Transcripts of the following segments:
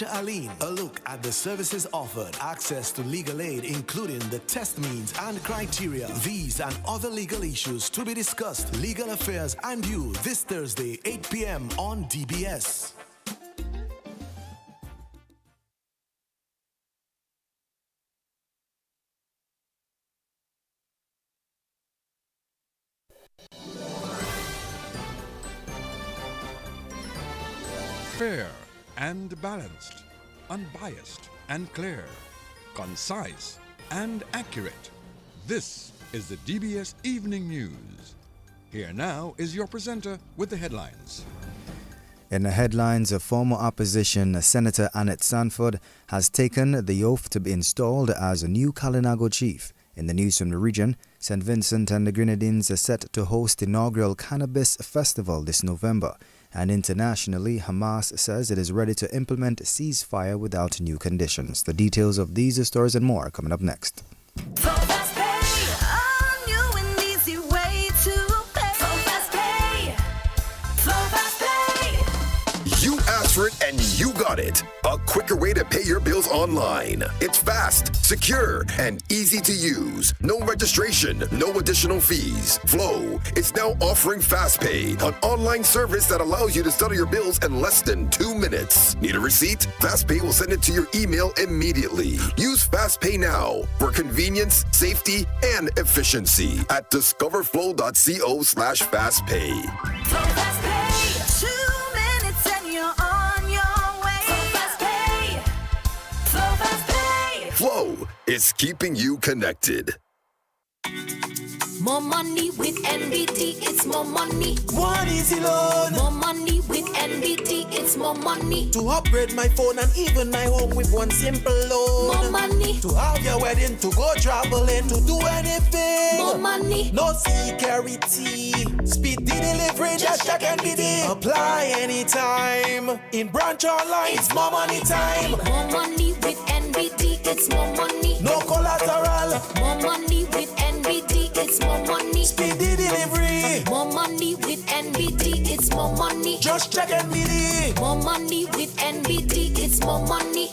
Aline, a look at the services offered, access to legal aid including the test means and criteria, these and other legal issues to be discussed, legal affairs and you this Thursday 8 p.m. on DBS. Fair and balanced, unbiased and clear, concise and accurate. This is the DBS Evening News. Here now is your presenter with the headlines. In the headlines, a former opposition Senator Annette Sanford has taken the oath to be installed as a new Kalinago chief. In the news from the region, St. Vincent and the Grenadines are set to host the inaugural Cannabis Festival this November. And internationally, Hamas says it is ready to implement a ceasefire without new conditions. The details of these stories and more are coming up next. You asked for it and you got it. A quicker way to pay your bills online. It's fast, secure, and easy to use. No registration, no additional fees. Flow is now offering FastPay, an online service that allows you to settle your bills in less than 2 minutes. Need a receipt? FastPay will send it to your email immediately. Use FastPay now for convenience, safety, and efficiency at discoverflow.co/fastpay. FastPay. 2 minutes and you're on your way. FastPay. FastPay. Flow is keeping you connected. More money with NBT, it's more money. One easy loan. More money with NBT, it's more money. To upgrade my phone and even my home with one simple loan. More money. To have your wedding, to go traveling, to do anything. More money. No security. Speedy delivery, just check NBT. Apply anytime. In branch online, it's more money time. More money with NBT, it's more money. No collateral. More money with NBT, it's more money. Speedy delivery. More money with NBT, it's more money. Just check NBT. More money with NBT, it's more money.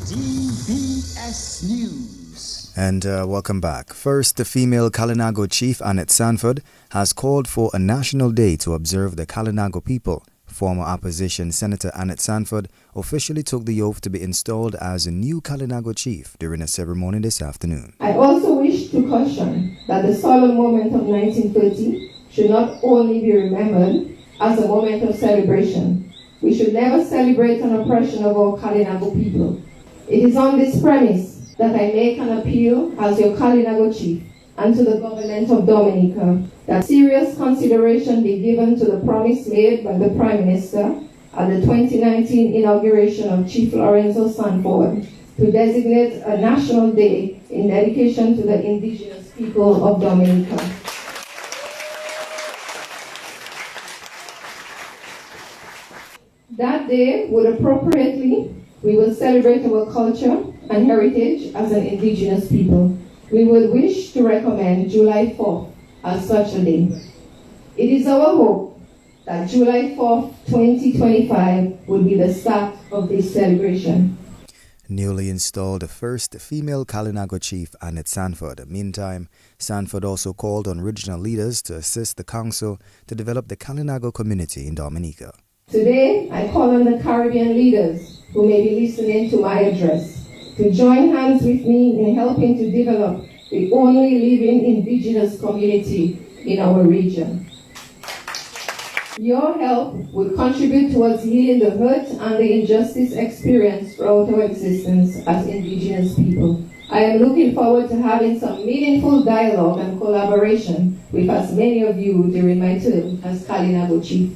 DBS News. And welcome back. First, the female Kalinago chief Annette Sanford has called for a national day to observe the Kalinago people. Former opposition Senator Annette Sanford officially took the oath to be installed as a new Kalinago chief during a ceremony this afternoon. I also wish to caution that the solemn moment of 1930 should not only be remembered as a moment of celebration. We should never celebrate an oppression of our Kalinago people. It is on this premise that I make an appeal as your Kalinago chief and to the government of Dominica that serious consideration be given to the promise made by the Prime Minister at the 2019 inauguration of Chief Lorenzo Sanford to designate a national day in dedication to the indigenous people of Dominica. That day would appropriately, we will celebrate our culture and heritage as an indigenous people. We would wish to recommend July 4th as such a day. It is our hope that July 4th, 2025 will be the start of this celebration. Newly installed first female Kalinago chief Annette Sanford. Meantime, Sanford also called on regional leaders to assist the council to develop the Kalinago community in Dominica. Today, I call on the Caribbean leaders who may be listening to my address to join hands with me in helping to develop the only living indigenous community in our region. Your help would contribute towards healing the hurt and the injustice experienced throughout our existence as indigenous people. I am looking forward to having some meaningful dialogue and collaboration with as many of you during my term as Kalinago chief.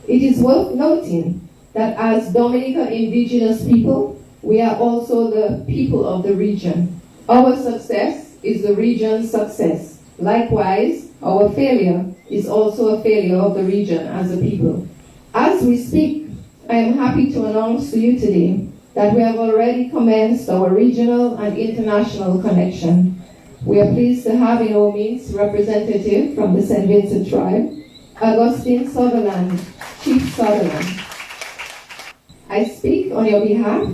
It is worth noting that as Dominica indigenous people, we are also the people of the region. Our success is the region's success. Likewise, our failure is also a failure of the region as a people. As we speak, I am happy to announce to you today that we have already commenced our regional and international connection. We are pleased to have in our midst representative from the St. Vincent tribe, Augustine Sutherland, Chief Sutherland. I speak on your behalf,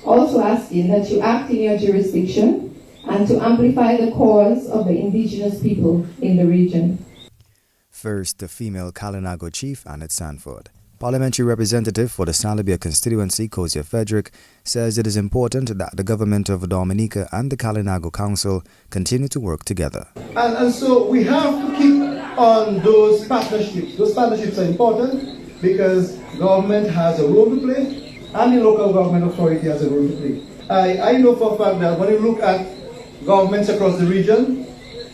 also asking that you act in your jurisdiction and to amplify the cause of the indigenous people in the region. First, the female Kalinago chief, Annette Sanford. Parliamentary representative for the Salabia constituency, Kozia Frederick, says it is important that the government of Dominica and the Kalinago Council continue to work together. And so we have to keep on those partnerships. Those partnerships are important because government has a role to play and the local government authority has a role to play. I know for a fact that when you look at governments across the region,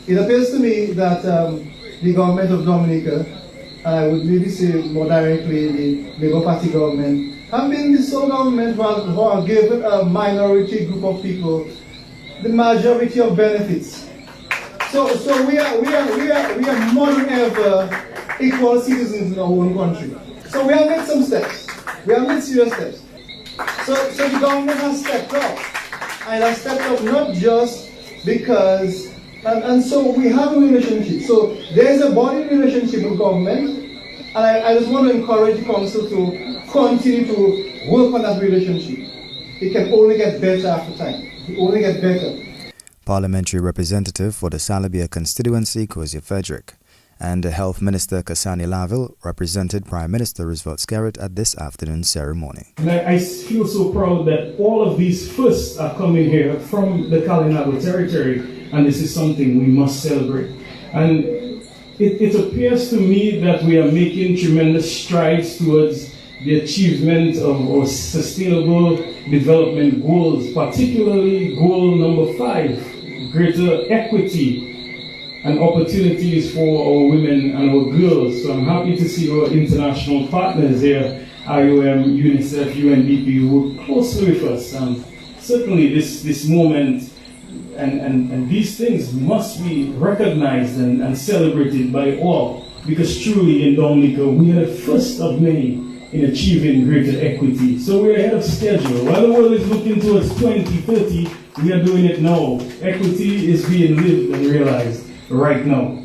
it appears to me that the government of Dominica, and I would maybe say more directly the Labour Party government, have been the sole government who have given a minority group of people the majority of benefits. So we are more than ever equal citizens in our own country. So we have made some steps. We have made serious steps. So the government has stepped up. And has stepped up not just because, and so we have a relationship. So there is a body relationship with government. And I just want to encourage the council to continue to work on that relationship. It can only get better after time. It will only get better. Parliamentary representative for the Salabia constituency, Kozia Frederick, and Health Minister Kasani Laville represented Prime Minister Roosevelt Skerritt at this afternoon ceremony. And I feel so proud that all of these firsts are coming here from the Kalinago territory, and this is something we must celebrate. And it appears to me that we are making tremendous strides towards the achievement of our sustainable development goals, particularly goal number 5, greater equity and opportunities for our women and our girls. So I'm happy to see our international partners here, IOM, UNICEF, UNDP, who work closely with us. Certainly this moment and these things must be recognized and celebrated by all, because truly in Dominica we are the first of many in achieving greater equity. So we're ahead of schedule. While the world is looking towards 2030, we are doing it now. Equity is being lived and realized right now.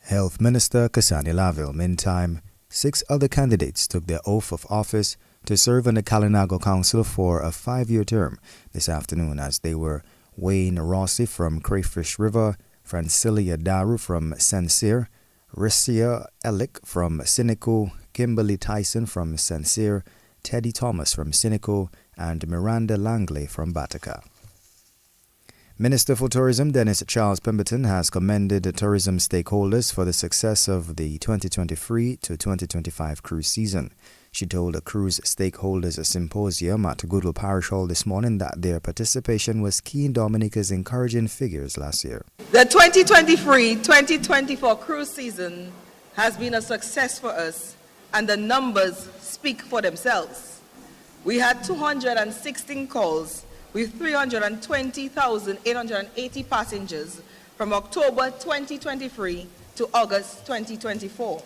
Health Minister Kasani Laville. Meantime, 6 other candidates took their oath of office to serve on the Kalinago Council for a 5-year term this afternoon, as they were Wayne Rossi from Crayfish River, Francilia Daru from Sincere, Rissia Elick from Sinico, Kimberly Tyson from Sincere, Teddy Thomas from Sinico, and Miranda Langley from Batica. Minister for Tourism Dennis Charles Pemberton has commended tourism stakeholders for the success of the 2023 to 2025 cruise season. She told a cruise stakeholders symposium at Goodwill Parish Hall this morning that their participation was key in Dominica's encouraging figures last year. The 2023-2024 cruise season has been a success for us, and the numbers speak for themselves. We had 216 calls with 320,880 passengers from October 2023 to August 2024,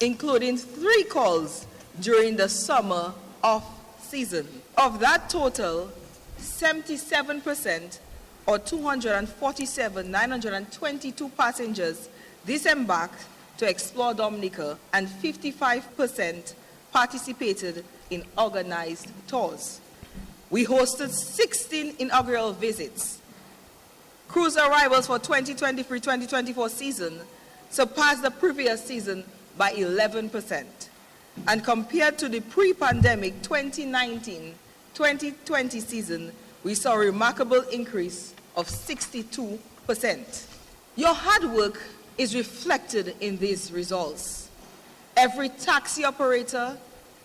including 3 calls during the summer off-season. Of that total, 77% or 247,922 passengers disembarked to explore Dominica, and 55% participated in organized tours. We hosted 16 inaugural visits. Cruise arrivals for 2023-2024 season surpassed the previous season by 11%. And compared to the pre-pandemic 2019-2020 season, we saw a remarkable increase of 62%. Your hard work is reflected in these results. Every taxi operator,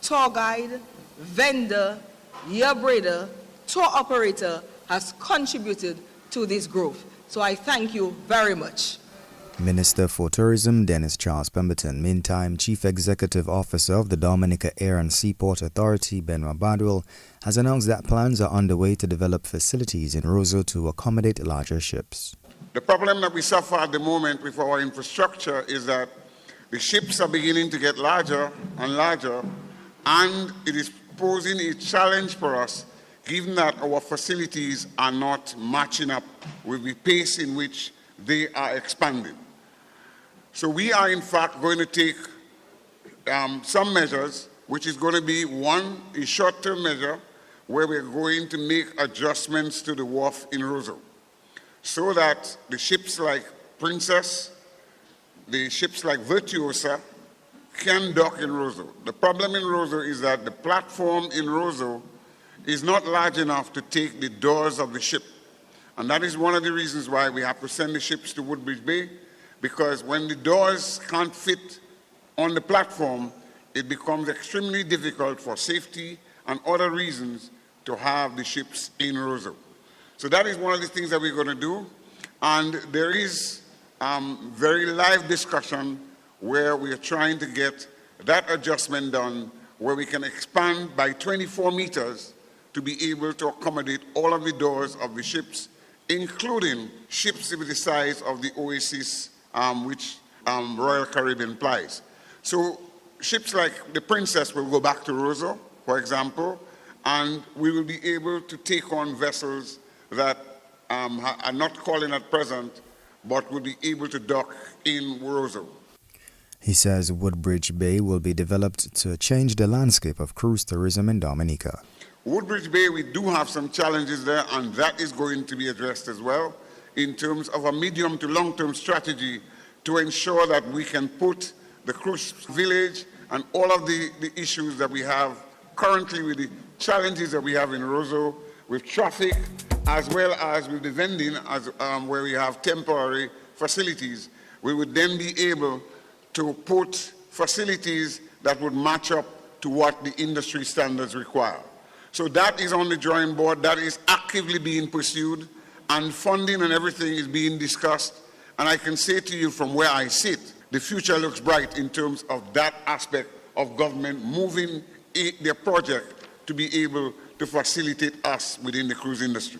tour guide, vendor, year-braider, tour operator has contributed to this growth. So I thank you very much. Minister for Tourism Dennis Charles Pemberton. Meantime, Chief Executive Officer of the Dominica Air and Seaport Authority, Benoit Badwell, has announced that plans are underway to develop facilities in Roseau to accommodate larger ships. The problem that we suffer at the moment with our infrastructure is that the ships are beginning to get larger and larger, and it is posing a challenge for us, given that our facilities are not matching up with the pace in which they are expanding. So we are in fact going to take some measures, which is going to be one, a short-term measure, where we're going to make adjustments to the wharf in Roseau, so that the ships like Princess, the ships like Virtuosa can dock in Roseau. The problem in Roseau is that the platform in Roseau is not large enough to take the doors of the ship. And that is one of the reasons why we have to send the ships to Woodbridge Bay, because when the doors can't fit on the platform, it becomes extremely difficult for safety and other reasons to have the ships in Roseau. So that is one of the things that we're going to do. And there is very live discussion where we are trying to get that adjustment done, where we can expand by 24 meters to be able to accommodate all of the doors of the ships, including ships with the size of the Oasis, which Royal Caribbean plies. So ships like the Princess will go back to Roseau, for example, and we will be able to take on vessels that are not calling at present, but will be able to dock in Roseau. He says Woodbridge Bay will be developed to change the landscape of cruise tourism in Dominica. Woodbridge Bay, we do have some challenges there, and that is going to be addressed as well in terms of a medium to long-term strategy to ensure that we can put the cruise village and all of the issues that we have currently with the challenges that we have in Roseau with traffic, as well as with the vending, where we have temporary facilities. We would then be able to put facilities that would match up to what the industry standards require. So that is on the drawing board, that is actively being pursued, and funding and everything is being discussed. And I can say to you from where I sit, the future looks bright in terms of that aspect of government moving their project to be able to facilitate us within the cruise industry.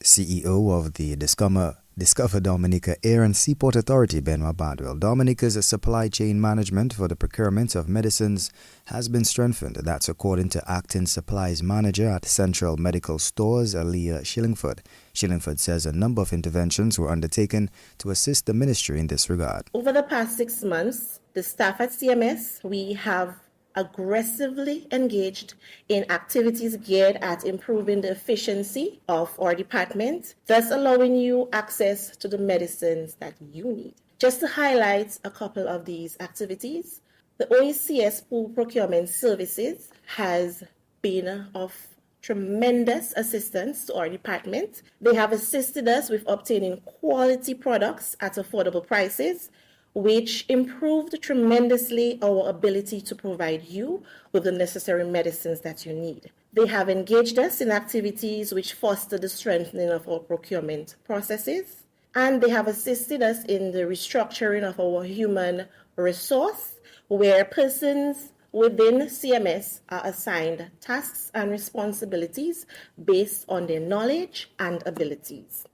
CEO of the Discover Dominica Air and Seaport Authority, Benoit Badwell, Dominica's supply chain management for the procurement of medicines has been strengthened. That's according to Acting Supplies Manager at Central Medical Stores, Aaliyah Shillingford. Shillingford says a number of interventions were undertaken to assist the ministry in this regard. Over the past 6 months, the staff at CMS, we have aggressively engaged in activities geared at improving the efficiency of our department, thus allowing you access to the medicines that you need. Just to highlight a couple of these activities, the OECS Pool Procurement Services has been of tremendous assistance to our department. They have assisted us with obtaining quality products at affordable prices, which improved tremendously our ability to provide you with the necessary medicines that you need. They have engaged us in activities which foster the strengthening of our procurement processes, and they have assisted us in the restructuring of our human resource, where persons within CMS are assigned tasks and responsibilities based on their knowledge and abilities.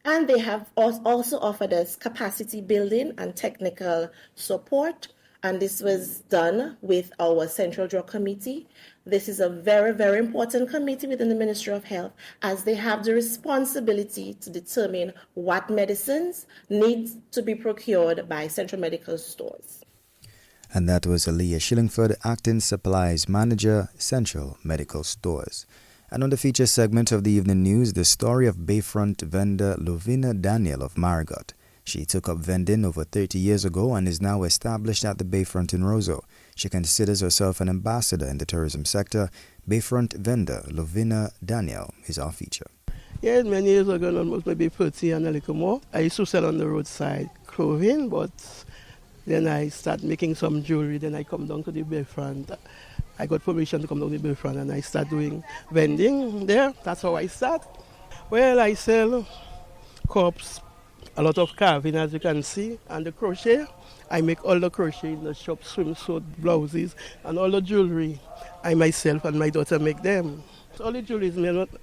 And they have also offered us capacity building and technical support. And this was done with our Central Drug Committee. This is a very, very important committee within the Ministry of Health, as they have the responsibility to determine what medicines need to be procured by Central Medical Stores. And that was Aaliyah Shillingford, Acting Supplies Manager, Central Medical Stores. And on the feature segment of the evening news, the story of Bayfront vendor Lovina Daniel of Marigot. She took up vending over 30 years ago and is now established at the Bayfront in Roseau. She considers herself an ambassador in the tourism sector. Bayfront vendor Lovina Daniel is our feature. Yeah, many years ago, almost maybe 30 and a little more, I used to sell on the roadside clothing, but then I start making some jewelry. Then I come down to the Bayfront. I got permission to come down to the Bayfront and I start doing vending there. That's how I start. Well, I sell cups, a lot of carving, as you can see, and the crochet. I make all the crochet in the shop, swimsuit, blouses, and all the jewelry. I myself and my daughter make them. So all the jewelry,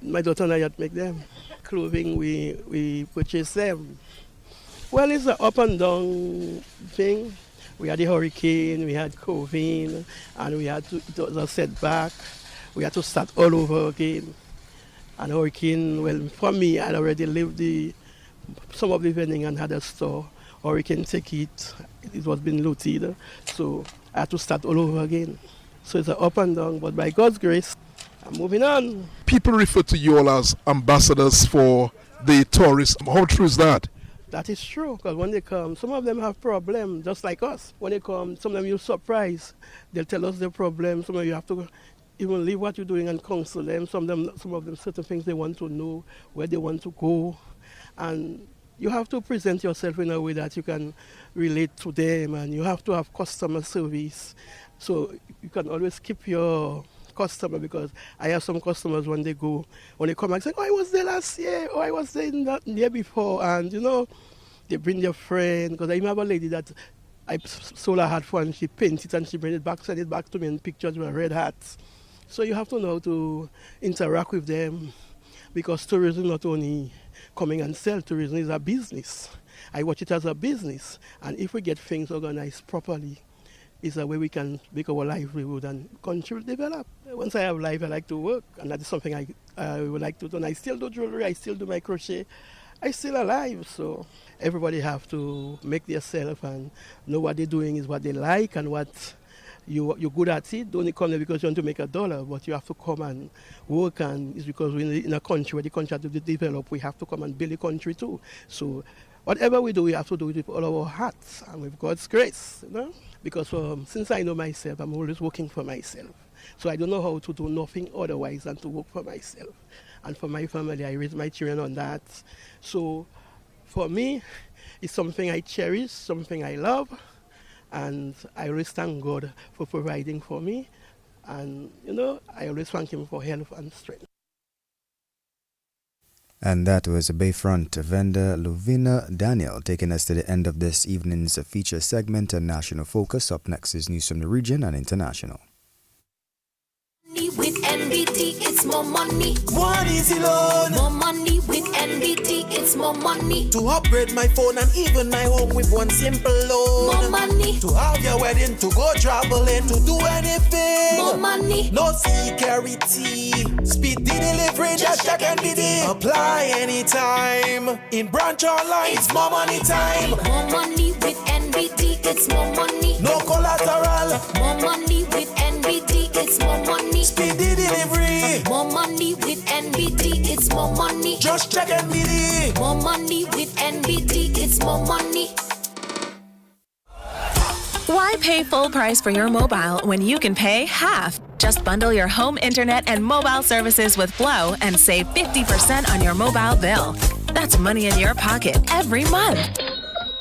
my daughter and I make them. Clothing, we purchase them. Well, it's an up and down thing. We had the hurricane, we had COVID, and it was a setback. We had to start all over again. And hurricane, well, for me, I'd already lived some of the vending and had a store. Hurricane take it was been looted. So I had to start all over again. So it's an up and down, but by God's grace, I'm moving on. People refer to you all as ambassadors for the tourists. How true is that? That is true, because when they come, some of them have problems, just like us. When they come, some of them you're surprised. They'll tell us their problems. Some of you have to even leave what you're doing and counsel them. Some of them certain things they want to know, where they want to go. And you have to present yourself in a way that you can relate to them, and you have to have customer service. So you can always keep your customer, because I have some customers when they come back, say, oh, I was there last year, or I was there in that year before, and they bring their friend, because I remember a lady that I sold her hat for, and she painted and she sent it back to me in pictures with red hats. So you have to know how to interact with them, because tourism is not only coming and sell, tourism is a business. I watch it as a business, and if we get things organized properly, it's a way we can make our livelihood and country will develop. Once I have life, I like to work, and that is something I would like to do. And I still do jewelry, I still do my crochet, I still alive. So everybody have to make themselves and know what they're doing is what they like and what you're good at it. Don't come there because you want to make $1, but you have to come and work, and it's because we're in a country where the country has to develop, we have to come and build the country too. So whatever we do, we have to do it with all our hearts and with God's grace, Because since I know myself, I'm always working for myself. So I don't know how to do nothing otherwise than to work for myself. And for my family, I raise my children on that. So for me, it's something I cherish, something I love. And I always thank God for providing for me. And, I always thank Him for health and strength. And that was a Bayfront vendor Lovina Daniel taking us to the end of this evening's feature segment and National Focus. Up next is news from the region and international. With NBT, it's more money. One easy loan. More money with NBT, it's more money. To upgrade my phone and even my home with one simple loan. More money. To have your wedding, to go traveling, to do anything. More money. No security. Speedy delivery, just check NBT. Apply anytime. In branch online, it's more money time. More money with NBT, it's more money. No collateral. More money with NBT, it's more money. Speedy delivery. More money with NBT, it's more money. Just check NBT. More money with NBT, it's more money. Why pay full price for your mobile when you can pay half? Just bundle your home internet and mobile services with Flow and save 50% on your mobile bill. That's money in your pocket every month.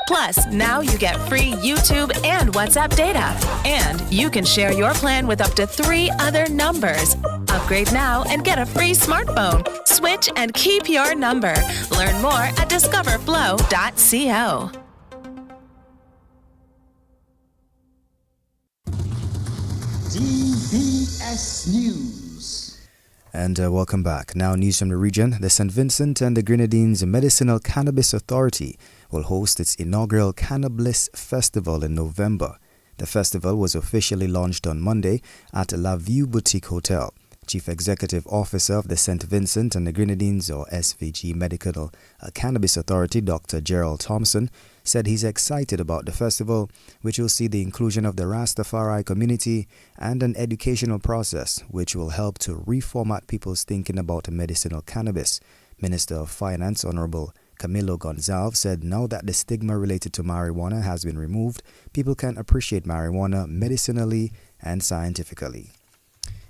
Plus, now you get free YouTube and WhatsApp data. And you can share your plan with up to 3 other numbers. Upgrade now and get a free smartphone. Switch and keep your number. Learn more at discoverflow.co. DBS News. And welcome back. Now news from the region. The St. Vincent and the Grenadines Medicinal Cannabis Authority will host its inaugural Cannabis Festival in November. The festival was officially launched on Monday at La View Boutique Hotel. Chief Executive Officer of the St. Vincent and the Grenadines, or SVG Medicinal Cannabis Authority, Dr. Gerald Thompson, said he's excited about the festival, which will see the inclusion of the Rastafari community and an educational process which will help to reformat people's thinking about medicinal cannabis. Minister of Finance, Honorable Camilo Gonzalez, said now that the stigma related to marijuana has been removed, people can appreciate marijuana medicinally and scientifically.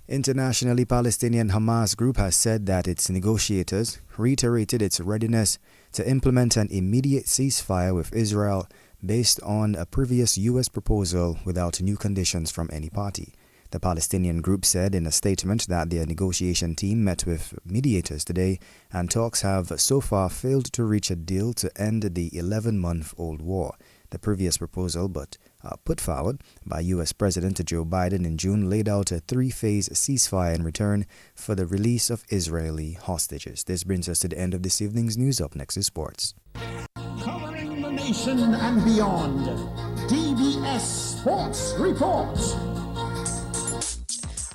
Internationally, Palestinian Hamas group has said that its negotiators reiterated its readiness to implement an immediate ceasefire with Israel based on a previous U.S. proposal without new conditions from any party. The Palestinian group said in a statement that their negotiation team met with mediators today and talks have so far failed to reach a deal to end the 11-month-old war. The previous proposal, but put forward by U.S. President Joe Biden in June, laid out a 3-phase ceasefire in return for the release of Israeli hostages. This brings us to the end of this evening's news. Up next is sports. Covering the nation and beyond, DBS Sports Report.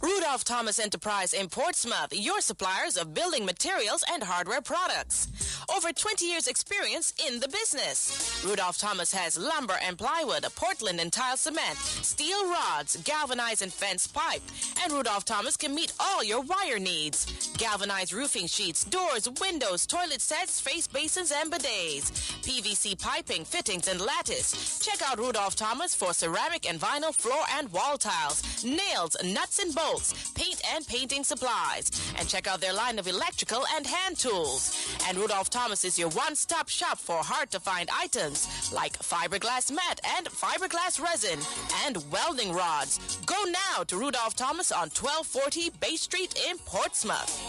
Rudolph Thomas Enterprise in Portsmouth, your suppliers of building materials and hardware products. over 20 years experience in the business. Rudolph Thomas has lumber and plywood, Portland and tile cement, steel rods, galvanized and fence pipe, and Rudolph Thomas can meet all your wire needs. Galvanized roofing sheets, doors, windows, toilet sets, face basins, and bidets. PVC piping, fittings, and lattice. Check out Rudolph Thomas for ceramic and vinyl floor and wall tiles, nails, nuts and bolts, paint and painting supplies. And check out their line of electrical and hand tools. And Rudolph Thomas is your one-stop shop for hard-to-find items like fiberglass mat and fiberglass resin and welding rods. Go now to Rudolph Thomas on 1240 Bay Street in Portsmouth.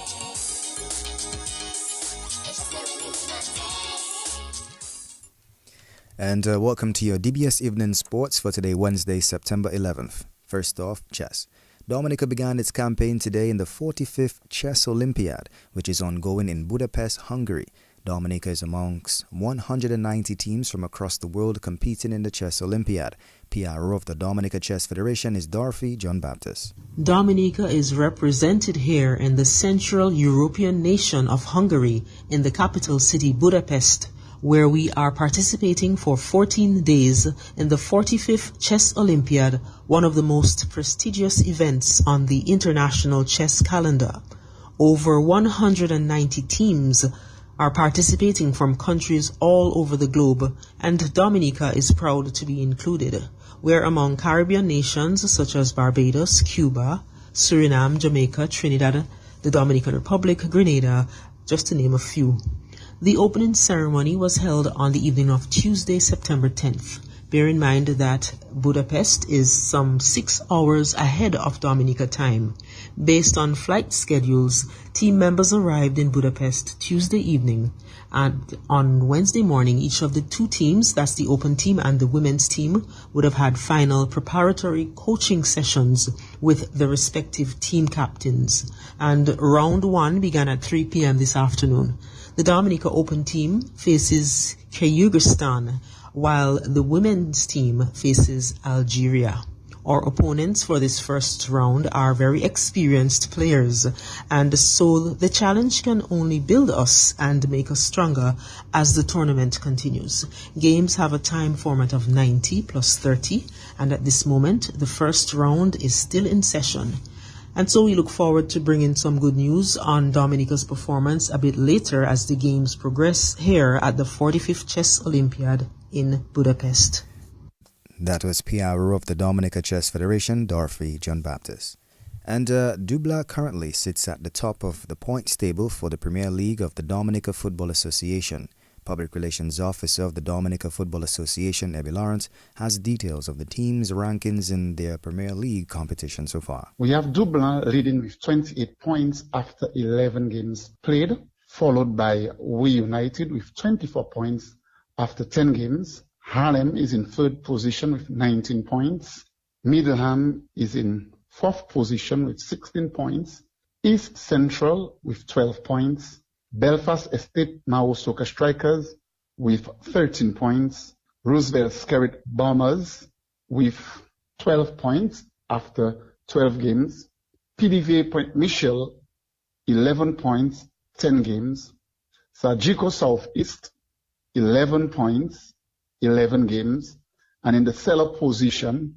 And welcome to your DBS Evening Sports for today, Wednesday, September 11th. First off, chess. Dominica began its campaign today in the 45th Chess Olympiad, which is ongoing in Budapest, Hungary. Dominica is amongst 190 teams from across the world competing in the Chess Olympiad. PRO of the Dominica Chess Federation is Dorothy John Baptist. Dominica is represented here in the Central European nation of Hungary in the capital city Budapest, where we are participating for 14 days in the 45th Chess Olympiad, one of the most prestigious events on the international chess calendar. Over 190 teams are participating from countries all over the globe, and Dominica is proud to be included. We're among Caribbean nations such as Barbados, Cuba, Suriname, Jamaica, Trinidad, the Dominican Republic, Grenada, just to name a few. The opening ceremony was held on the evening of Tuesday, September 10th. Bear in mind that Budapest is some 6 hours ahead of Dominica time. Based on flight schedules, team members arrived in Budapest Tuesday evening, and on Wednesday morning, each of the two teams, that's the open team and the women's team, would have had final preparatory coaching sessions with the respective team captains. And round one began at 3 p.m. this afternoon. The Dominica Open team faces Kyrgyzstan, while the women's team faces Algeria. Our opponents for this first round are very experienced players, and so the challenge can only build us and make us stronger as the tournament continues. Games have a time format of 90 plus 30, and at this moment, the first round is still in session. And so we look forward to bringing some good news on Dominica's performance a bit later as the games progress here at the 45th Chess Olympiad in Budapest. That was PRO of the Dominica Chess Federation, Dorothy John Baptist. And Dubla currently sits at the top of the points table for the Premier League of the Dominica Football Association. Public Relations Officer of the Dominica Football Association, Ebby Lawrence, has details of the team's rankings in their Premier League competition so far. We have Dublin leading with 28 points after 11 games played, followed by We United with 24 points after 10 games. Harlem is in third position with 19 points. Middleham is in fourth position with 16 points. East Central with 12 points. Belfast Estate Mao Soccer Strikers with 13 points. Roosevelt Skerrit Bombers with 12 points after 12 games. PDVA Point Michel, 11 points, 10 games. Sajiko Southeast, 11 points, 11 games. And in the seller position,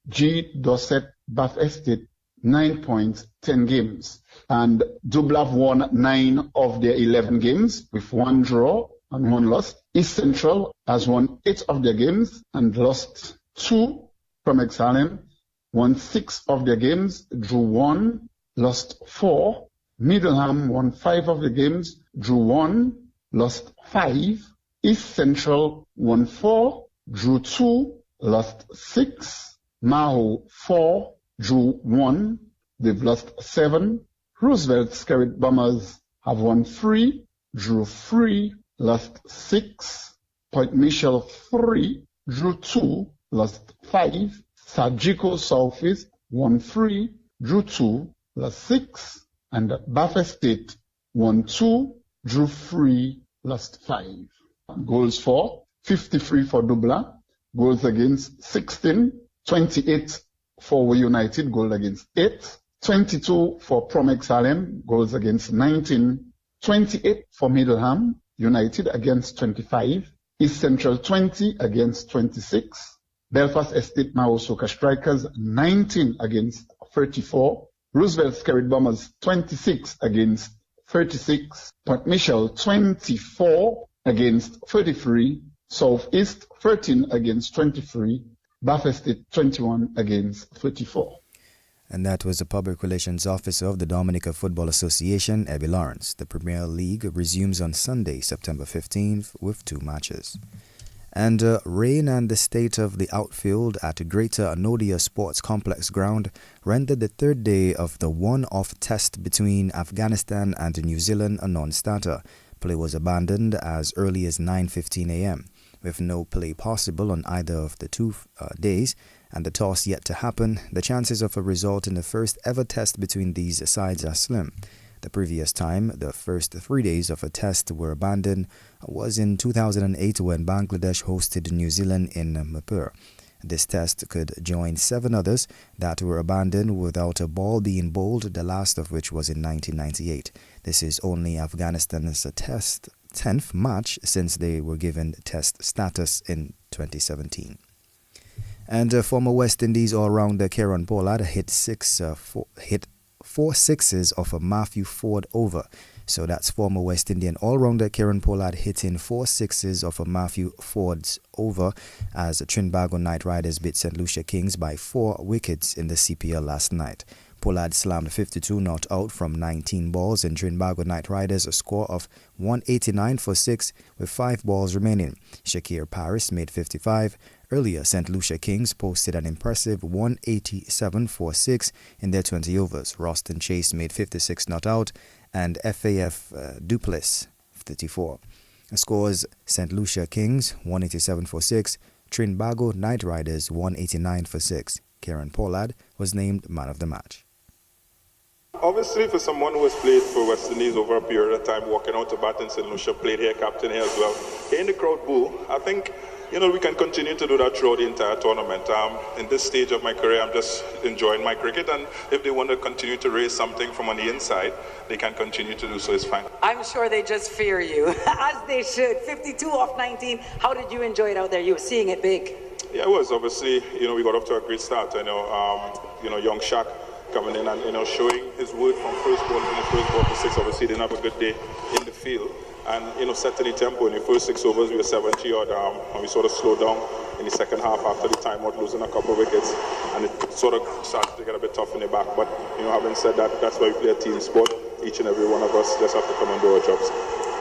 G. Dorset Bath Estate, 9 points, 10 games. And Dublin have won 9 of their 11 games with 1 draw and 1 loss. East Central has won 8 of their games and lost 2 from Harlem. Won 6 of their games, drew 1, lost 4. Middleham won 5 of the games, drew 1, lost 5. East Central won 4, drew 2, lost 6. Maho 4, drew 1, they've lost 7. Roosevelt Skerrit Bombers have won 3, drew 3, lost 6. Point Michel 3, drew 2, lost 5. Sajiko Southeast won 3, drew 2, lost 6. And Bath Estate won 2, drew 3, lost 5. Goals for 53 for Dublin, goals against 16, 28 for We United, goal against 8, 22 for Promex Harlem, goals against 19, 28 for Middleham, United against 25, East Central 20 against 26, Belfast Estate Mao Soca Strikers 19 against 34, Roosevelt Skerrit Bombers 26 against 36, Port Michel 24 against 33, Southeast 13 against 23, Bath Estate 21 against 34. And that was the Public Relations Officer of the Dominica Football Association, Ebby Lawrence. The Premier League resumes on Sunday, September 15th, with 2 matches. And rain and the state of the outfield at Greater Anodia Sports Complex ground rendered the third day of the one-off test between Afghanistan and New Zealand a non-starter. Play was abandoned as early as 9:15 a.m. With no play possible on either of the 2 days, and the toss yet to happen, the chances of a result in the first ever test between these sides are slim. The previous time the first 3 days of a test were abandoned was in 2008 when Bangladesh hosted New Zealand in Mirpur. This test could join 7 others that were abandoned without a ball being bowled, the last of which was in 1998. This is only Afghanistan's 10th match since they were given test status in 2017. And former West Indies all-rounder Kieron Pollard hit 4 sixes off a Matthew Ford over. So that's former West Indian all-rounder Kieron Pollard hitting 4 sixes off a Matthew Ford's over as the Trinbago Knight Riders beat St. Lucia Kings by 4 wickets in the CPL last night. Pollard slammed 52 not out from 19 balls and Trinbago Knight Riders a score of 189 for 6 with 5 balls remaining. Shakir Paris made 55. Earlier, St. Lucia Kings posted an impressive 187 for 6 in their 20 overs. Roston Chase made 56 not out and FAF Duplessis 34. Scores: St. Lucia Kings 187 for 6, Trinbago Knight Riders 189 for 6. Kieron Pollard was named man of the match. Obviously, for someone who has played for West Indies over a period of time, walking out to bat in St. Lucia, played here, captain here as well, hearing the crowd boo, I think, we can continue to do that throughout the entire tournament. In this stage of my career, I'm just enjoying my cricket, and if they want to continue to raise something from on the inside, they can continue to do so. It's fine. I'm sure they just fear you, as they should. 52 off 19. How did you enjoy it out there? You were seeing it big. Yeah, it was. Obviously, we got off to a great start. Young Shaq coming in and, showing his worth from first ball to the first ball to 6. Obviously, didn't have a good day in the field. And, setting the tempo in the first 6 overs, we were 70 odd, and we sort of slowed down in the second half after the timeout, losing a couple of wickets, and it sort of started to get a bit tough in the back. But, having said that, that's why we play a team sport. Each and every one of us just have to come and do our jobs.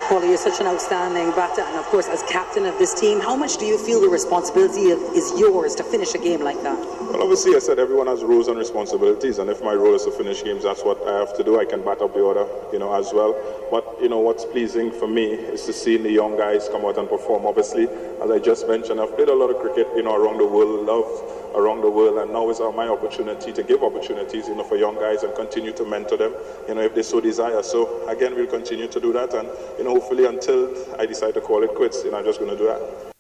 Paulie, you're such an outstanding batter, and of course, as captain of this team, how much do you feel the responsibility is yours to finish a game like that? Well, obviously, I said everyone has roles and responsibilities, and if my role is to finish games, that's what I have to do. I can bat up the order, as well. But, what's pleasing for me is to see the young guys come out and perform. Obviously, as I just mentioned, I've played a lot of cricket, around the world, around the world, and now is my opportunity to give opportunities, for young guys and continue to mentor them, if they so desire. So, again, we'll continue to do that, and, hopefully until I decide to call it quits, I'm just going to do that.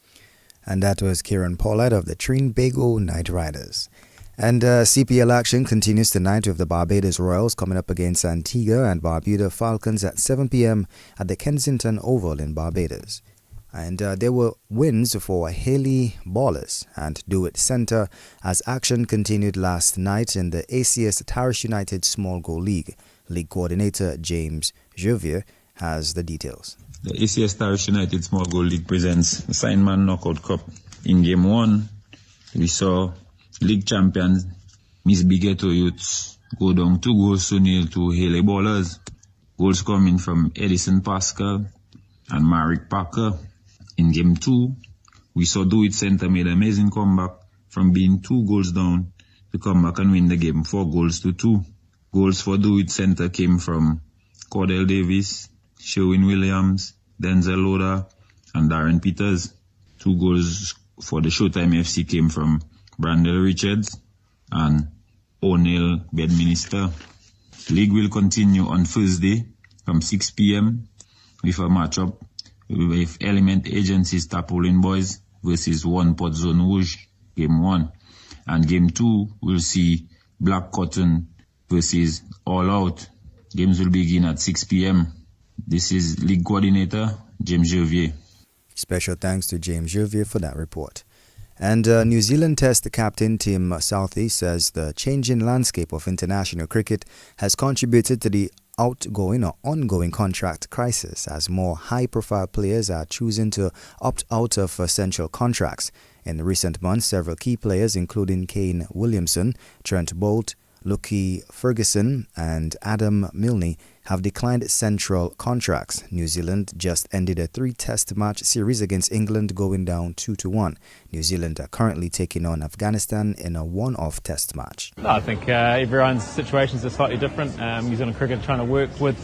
And that was Kieron Pollard of the Trinbago Knight Riders. And CPL action continues tonight with the Barbados Royals coming up against Antigua and Barbuda Falcons at 7 p.m. at the Kensington Oval in Barbados. And there were wins for Haley Ballers and Do-It Center as action continued last night in the ACS Tarish United Small Goal League. League coordinator James Jovier has the details. The ACS Tarish United Small Goal League presents the Signman Knockout Cup. In Game 1, we saw League champions Miss Bigetto Youths go down 2-0 to Haley Ballers. Goals coming from Edison Pascal and Marek Parker. In Game 2, we saw Do-It Center made an amazing comeback from being 2 goals down to come back and win the game 4-2. Goals for Do-It Center came from Cordell Davis, Sherwin Williams, Denzel Loda, and Darren Peters. 2 goals for the Showtime FC came from Brandel Richards and O'Neill Bedminster. League will continue on Thursday from 6 p.m. with a matchup with Element Agency's Tarpaulin Boys versus One Pot Zone Rouge, Game 1. And Game 2 will see Black Cotton versus All Out. Games will begin at 6 p.m. This is League Coordinator James Gervier. Special thanks to James Gervier for that report. And New Zealand Test captain Tim Southey says the changing landscape of international cricket has contributed to the outgoing or ongoing contract crisis as more high-profile players are choosing to opt out of essential contracts. In recent months, several key players, including Kane Williamson, Trent Boult, Lucky Ferguson and Adam Milne, have declined central contracts. New Zealand just ended a 3-test match series against England, going down 2-1. New Zealand are currently taking on Afghanistan in a one-off test match. I think everyone's situations are slightly different. New Zealand cricket trying to work with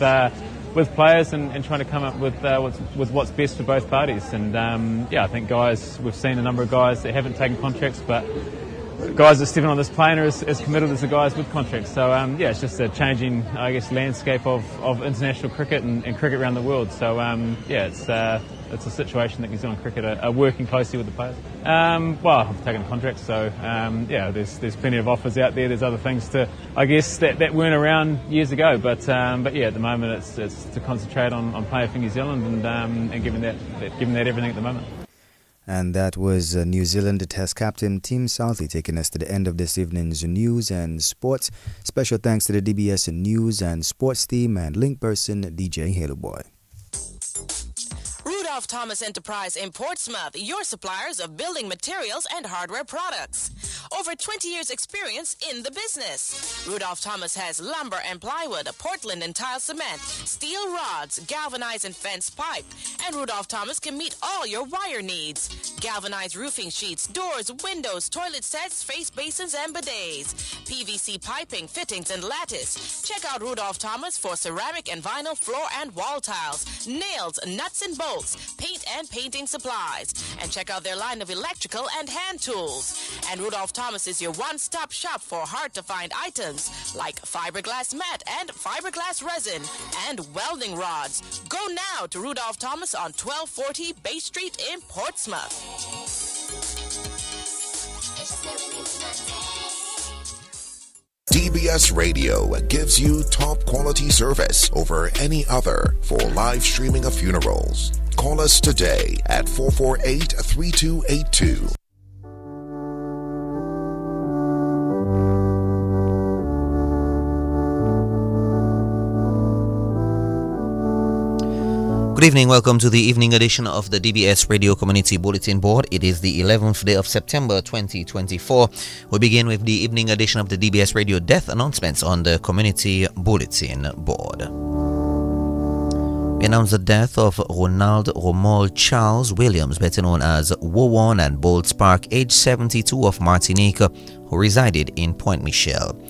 players and trying to come up with what's best for both parties. And I think we've seen a number of guys that haven't taken contracts, but guys that are stepping on this plane are as committed as the guys with contracts. So it's just a changing, landscape of international cricket and cricket around the world. So it's a situation that New Zealand cricket are working closely with the players. I've taken contracts, so there's plenty of offers out there. There's other things that weren't around years ago, but at the moment it's to concentrate on playing for New Zealand and giving that everything at the moment. And that was New Zealand Test captain Tim Southey taking us to the end of this evening's news and sports. Special thanks to the DBS News and Sports team and link person DJ Halo Boy. Rudolph Thomas Enterprise in Portsmouth, your suppliers of building materials and hardware products. Over 20 years experience in the business. Rudolph Thomas has lumber and plywood, Portland and tile cement, steel rods, galvanized and fence pipe. And Rudolph Thomas can meet all your wire needs. Galvanized roofing sheets, doors, windows, toilet sets, face basins and bidets. PVC piping, fittings and lattice. Check out Rudolph Thomas for ceramic and vinyl floor and wall tiles, nails, nuts and bolts, paint and painting supplies. And check out their line of electrical and hand tools. And Rudolph Thomas is your one-stop shop for hard-to-find items like fiberglass mat and fiberglass resin and welding rods. Go now to Rudolph Thomas on 1240 Bay Street in Portsmouth. DBS Radio gives you top quality service over any other for live streaming of funerals. Call us today at 448-3282. Good evening, welcome to the evening edition of the DBS Radio Community Bulletin Board. It is the 11th day of September 2024. We begin with the evening edition of the DBS Radio death announcements on the Community Bulletin Board. We announce the death of Ronald Romuald Charles Williams, better known as Wowon and Bold Spark, age 72, of Martinique, who resided in Point Michel.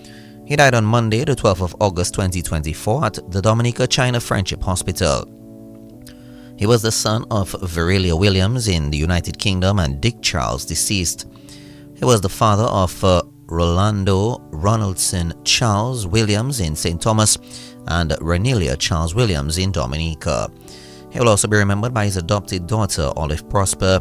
He died on Monday, the 12th of August 2024 at the Dominica China Friendship Hospital. He was the son of Virilia Williams in the United Kingdom and Dick Charles, deceased. He was the father of Rolando Ronaldson Charles Williams in St. Thomas and Renelia Charles Williams in Dominica. He will also be remembered by his adopted daughter, Olive Prosper,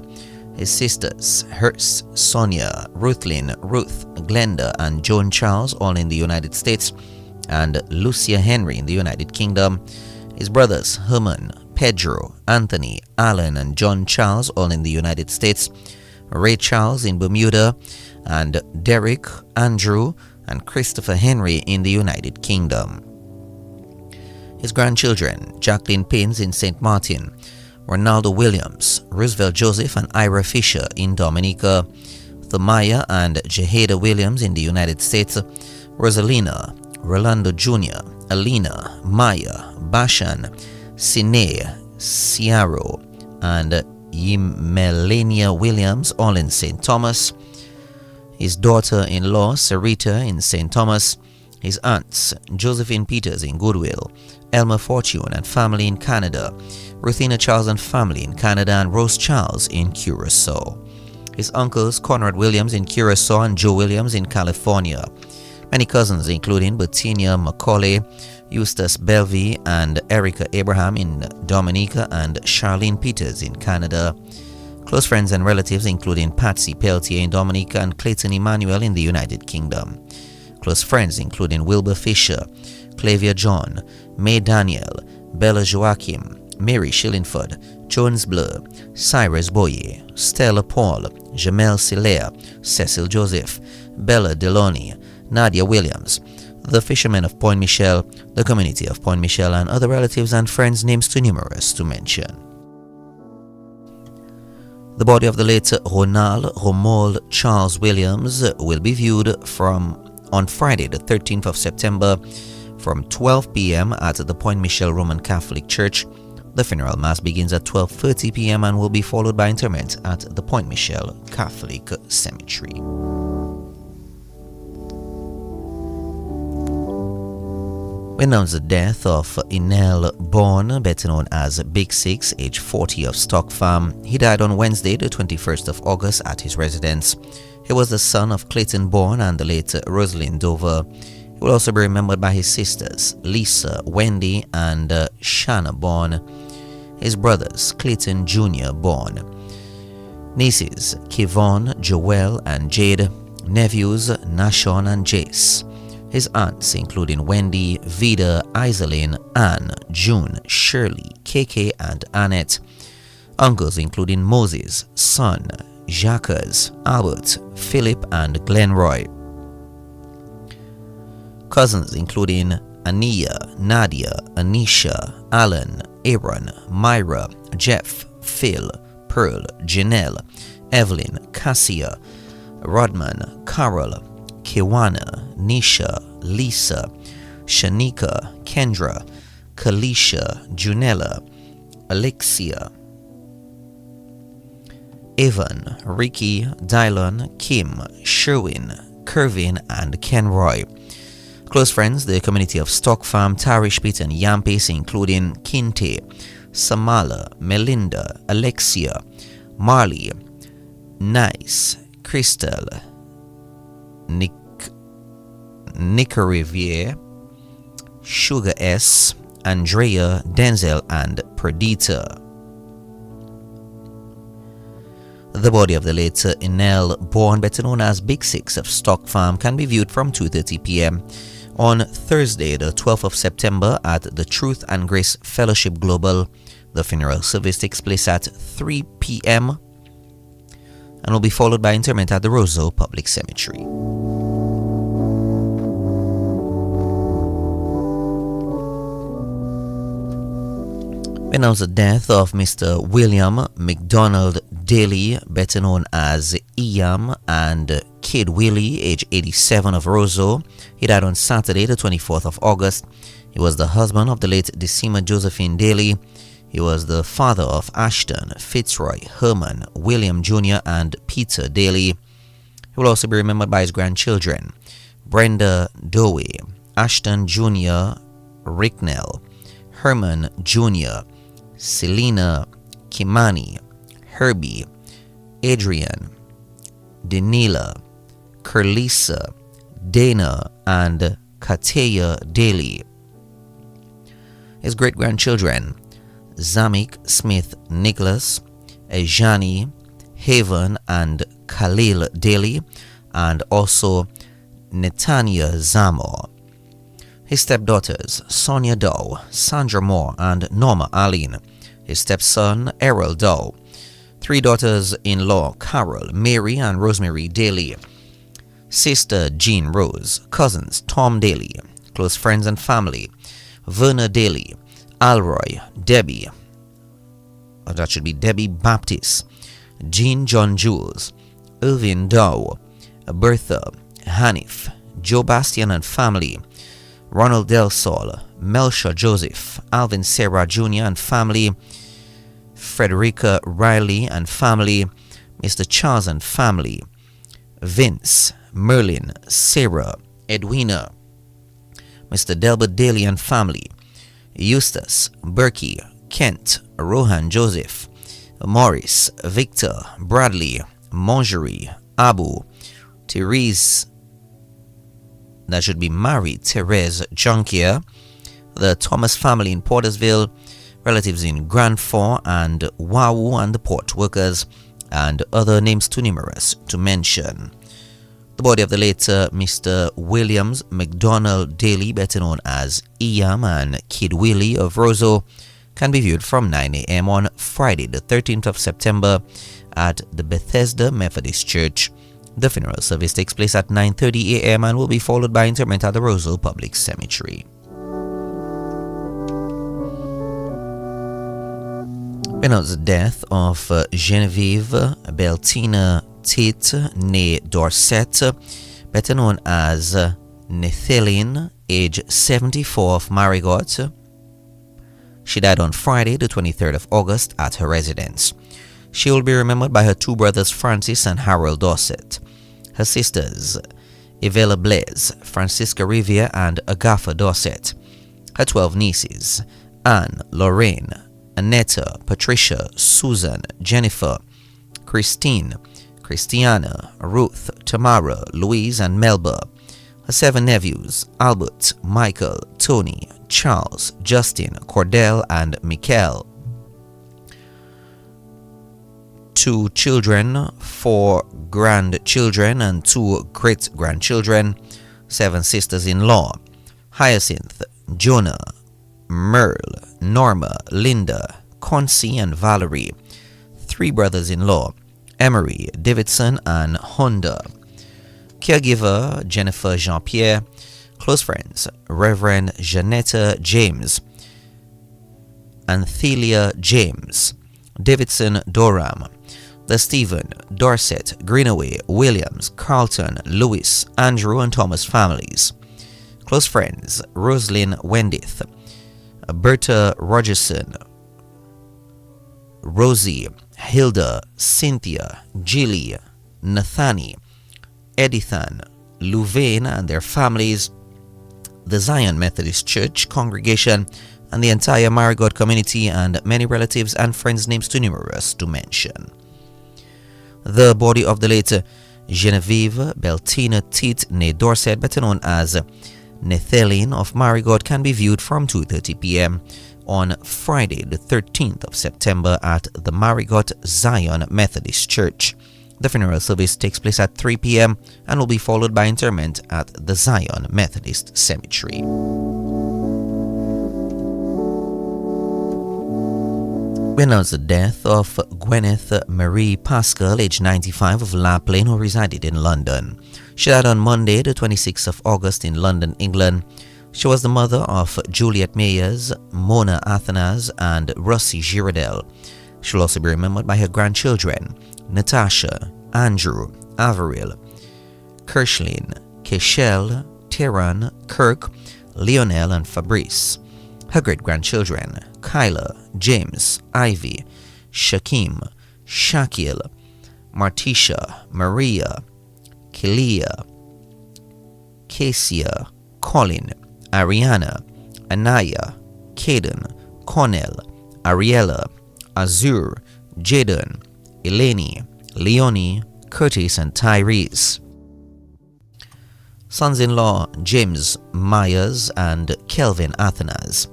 his sisters, Hertz, Sonia, Ruthlyn, Ruth, Glenda, and Joan Charles, all in the United States, and Lucia Henry in the United Kingdom, his brothers, Herman, Pedro, Anthony, Alan, and John Charles, all in the United States, Ray Charles in Bermuda, and Derek, Andrew, and Christopher Henry in the United Kingdom. His grandchildren, Jacqueline Paynes in St. Martin, Ronaldo Williams, Roosevelt Joseph, and Ira Fisher in Dominica, Thamaya and Jehada Williams in the United States, Rosalina, Rolando Jr., Alina, Maya, Bashan, Sine, Ciaro, and Yimelania Williams, all in St. Thomas, his daughter-in-law Sarita in St. Thomas, his aunts Josephine Peters in Goodwill, Elmer Fortune and family in Canada, Ruthina Charles and family in Canada, and Rose Charles in Curacao. His uncles Conrad Williams in Curacao and Joe Williams in California. Many cousins including Bettina Macaulay, Eustace Belvey, and Erica Abraham in Dominica, and Charlene Peters in Canada. Close friends and relatives including Patsy Peltier in Dominica and Clayton Emmanuel in the United Kingdom. Close friends including Wilbur Fisher, Clavia John, May Daniel, Bella Joachim, Mary Shillingford, Jones Blur, Cyrus Boye, Stella Paul, Jamel Silaire, Cecil Joseph, Bella Deloney, Nadia Williams, the fishermen of Point Michel, the community of Point Michel, and other relatives and friends, names too numerous to mention. The body of the late Ronald Romuald Charles Williams will be viewed on Friday the 13th of September from 12 p.m. at the Point Michel Roman Catholic Church. The funeral mass begins at 12:30 p.m. and will be followed by interment at the Point Michel Catholic Cemetery. We announce the death of Inel Bourne, better known as Big Six, age 40, of Stock Farm. He died on Wednesday, the 21st of August, at his residence. He was the son of Clayton Bourne and the late Rosalind Dover. He will also be remembered by his sisters, Lisa, Wendy, and Shanna Bourne. His brothers, Clayton Jr. Bourne. Nieces, Kivon, Joelle, and Jade. Nephews, Nashon and Jace. His aunts, including Wendy, Vida, Iselin, Anne, June, Shirley, KK, and Annette. Uncles, including Moses, Son, Jacques, Albert, Philip, and Glenroy. Cousins, including Ania, Nadia, Anisha, Alan, Aaron, Myra, Jeff, Phil, Pearl, Janelle, Evelyn, Cassia, Rodman, Carol, Kiwana, Nisha, Lisa, Shanika, Kendra, Kalisha, Junella, Alexia, Evan, Ricky, Dylan, Kim, Sherwin, Kervin, and Kenroy. Close friends, the community of Stock Farm, Tarishpit, and Yampis, including Kinte, Samala, Melinda, Alexia, Marley, Nice, Crystal, Nick Riviere, Sugar S, Andrea, Denzel, and Perdita. The body of the late Inel Bourne, better known as Big Six of Stock Farm, can be viewed from 2:30 p.m. on Thursday, the 12th of September, at the Truth and Grace Fellowship Global. The funeral service takes place at 3 p.m. and will be followed by interment at the Roseau Public Cemetery. We announce the death of Mr. William McDonald Daly, better known as Iam, and Kid Willie, age 87, of Roseau. He died on Saturday, the 24th of August. He was the husband of the late Decima Josephine Daly. He was the father of Ashton, Fitzroy, Herman, William Jr., and Peter Daly. He will also be remembered by his grandchildren, Brenda Dowey, Ashton Jr., Ricknell, Herman Jr., Selena Kimani, Herbie, Adrian, Danila, Kerlisa, Dana, and Kateya Daly. His great-grandchildren, Zamik Smith Nicholas, Ejani, Haven, and Khalil Daly, and also Netanya Zamor. His stepdaughters, Sonia Dow, Sandra Moore, and Norma Arlene. His stepson, Errol Dow. 3 daughters-in-law, Carol, Mary, and Rosemary Daly. Sister Jean Rose. Cousins, Tom Daly. Close friends and family, Verna Daly, Alroy, Debbie, that should be Debbie Baptist, Jean John Jules, Irvin Dow, Bertha, Hanif, Joe Bastian and family, Ronald Del Sol, Melcha Joseph, Alvin Sarah Jr. and family, Frederica Riley and family, Mr. Charles and family, Vince, Merlin, Sarah, Edwina, Mr. Delbert Daly and family, Eustace, Berkey, Kent, Rohan Joseph, Morris, Victor, Bradley, Mongerie, Abu, Therese, that should be Marie-Therese Junkier, the Thomas family in Portersville, relatives in Grand Fort and Wawu and the port workers, and other names too numerous to mention. The The body of the late Mr. Williams McDonald Daly, better known as Iam and Kid Willie of Roseau, can be viewed from 9 a.m. on Friday, the 13th of September at the Bethesda Methodist Church. The funeral service takes place at 9:30 a.m. and will be followed by interment at the Roseau Public Cemetery. We announce the death of Genevieve Beltina Tate née Dorset, better known as Nethelene, age 74, of Marigot. She died on Friday, the 23rd of August, at her residence. She will be remembered by her two brothers Francis and Harold Dorset, her sisters Evella Blaise, Francisca Riviere, and Agatha Dorset, her 12 nieces Anne, Lorraine, Annetta, Patricia, Susan, Jennifer, Christine, Christiana, Ruth, Tamara, Louise, and Melba, her 7 nephews Albert, Michael, Tony, Charles, Justin, Cordell, and Michael, 2 children, 4 grandchildren, and 2 great-grandchildren, 7 sisters-in-law, Hyacinth, Jonah, Merle, Norma, Linda, Concy, and Valerie, 3 brothers-in-law, Emery, Davidson, and Honda. Caregiver, Jennifer Jean-Pierre. Close friends, Reverend Janetta James, Anthelia James, Davidson Doram, the Stephen, Dorset, Greenaway, Williams, Carlton, Lewis, Andrew, and Thomas families. Close friends, Roslyn Wendith, Berta Rogerson, Rosie, Hilda, Cynthia, Jilly, Nathani, Edithan, Louvain and their families, the Zion Methodist Church congregation, and the entire Marigot community, and many relatives and friends, names too numerous to mention. The body of the late Genevieve Beltina Tate née Dorset, better known as Nethelene of Marigot, can be viewed from 2:30 p.m. on Friday, the 13th of September at the Marigot Zion Methodist Church. The funeral service takes place at 3 p.m. and will be followed by interment at the Zion Methodist Cemetery. We announce the death of Gwyneth Marie Pascal, aged 95, of La Plaine, who resided in London. She died on Monday, the 26th of August, in London, England. She was the mother of Juliet Mayers, Mona Athanas, and Russie Girardel. She will also be remembered by her grandchildren, Natasha, Andrew, Averil, Kirschlin, Keshel, Tehran, Kirk, Lionel, and Fabrice. Her great-grandchildren, Kyla, James, Ivy, Shakim, Shakil, Martisha, Maria, Kelia, Cassia, Colin, Ariana, Anaya, Caden, Cornell, Ariella, Azur, Jaden, Eleni, Leonie, Curtis, and Tyrese. Sons-in-law James Myers and Kelvin Athanas.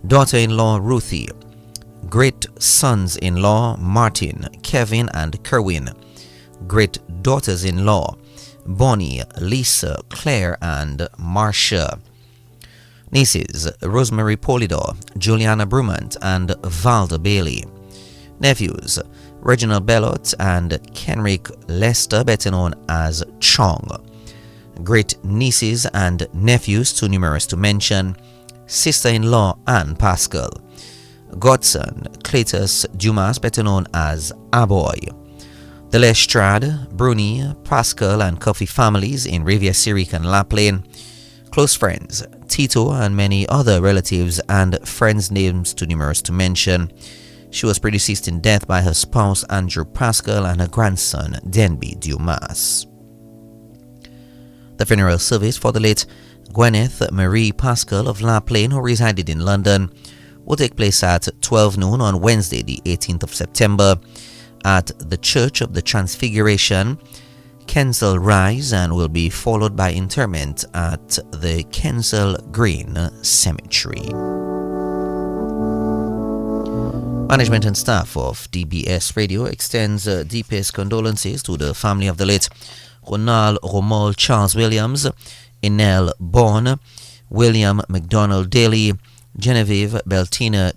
Daughter-in-law Ruthie. Great-sons-in-law Martin, Kevin, and Kerwin. Great-daughters-in-law Bonnie, Lisa, Claire, and Marcia. Nieces Rosemary Polidor, Juliana Brumant, and Valda Bailey. Nephews Reginald Bellot and Kenrick Lester, better known as Chong. Great nieces and nephews, too numerous to mention. Sister-in-law Anne Pascal. Godson Cletus Dumas, better known as Aboy. The Lestrade, Bruni, Pascal, and Coffee families in Rivière-Syriac and La Plaine. Close friends Tito and many other relatives and friends, names too numerous to mention. She was predeceased in death by her spouse Andrew Pascal and her grandson Denby Dumas. The funeral service for the late Gwyneth Marie Pascal of La Plaine, who resided in London, will take place at 12 noon on Wednesday, the 18th of September, at the Church of the Transfiguration, Kensal Rise, and will be followed by interment at the Kensal Green Cemetery. Management and staff of DBS Radio extends deepest condolences to the family of the late Ronald Romol Charles Williams, Enel Bourne, William McDonald Daly, Genevieve Beltina